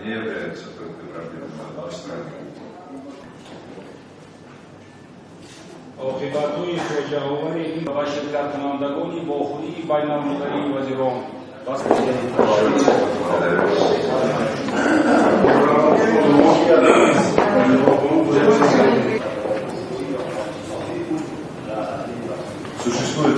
Не является только проблемой одной страны. عاقبت‌های فاجعه‌آور این و شرکت کنندگان با خودی بین‌المللی وزیران بس Существует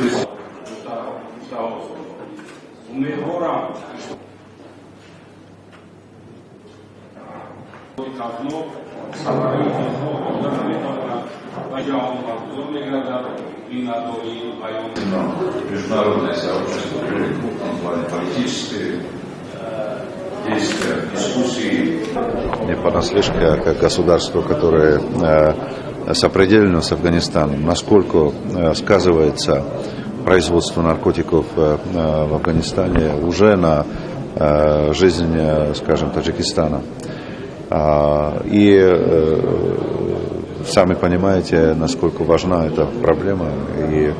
и международное сообщество привлекло в том плане политические действия, дискуссии. Не понаслышке, как государство, которое сопредельно с Афганистаном, насколько сказывается производство наркотиков в Афганистане уже на жизнь, скажем, Таджикистана. И сами понимаете, насколько важна эта проблема, и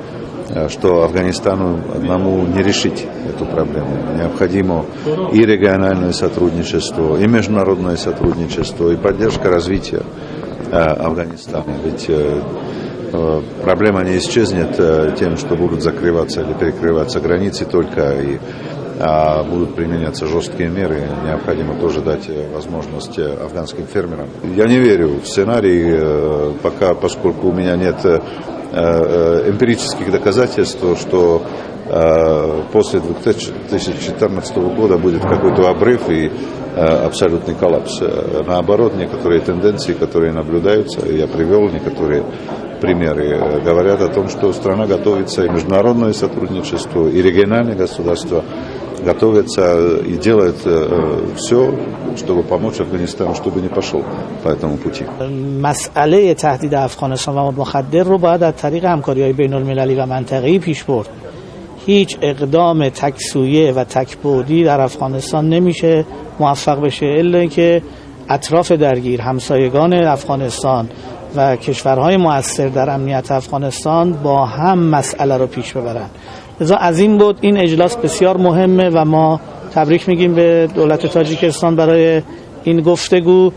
что Афганистану одному не решить эту проблему. Необходимо и региональное сотрудничество, и международное сотрудничество, и поддержка развития Афганистана. Ведь проблема не исчезнет тем, что будут закрываться или перекрываться границы только, и будут применяться жесткие меры. Необходимо тоже дать возможность афганским фермерам. Я не верю в сценарий, пока, поскольку у меня нет эмпирических доказательств, что после 2014 года будет какой-то обрыв и абсолютный коллапс. Наоборот, некоторые тенденции, которые наблюдаются, я привел некоторые примеры, говорят о том, что страна готовится, и международное сотрудничество, и региональные государства готовятся и делают все, чтобы помочь Афганистану, чтобы не пошел по этому пути. مسئله تهدید افغانستان و مخدر رو باید از طریق همکاری‌های بین‌المللی و منطقه‌ای پیش برد. هیچ اقدام تکسویه و تکبودی در افغانستان نمیشه موفق بشه الا اینکه اطراف درگیر، همسایگان افغانستان و کشورهای مؤثر در امنیت افغانستان با هم مسئله رو پیش ببرن. لذا از این بود این اجلاس بسیار مهمه و ما تبریک میگیم به دولت تاجیکستان برای این گفتگو.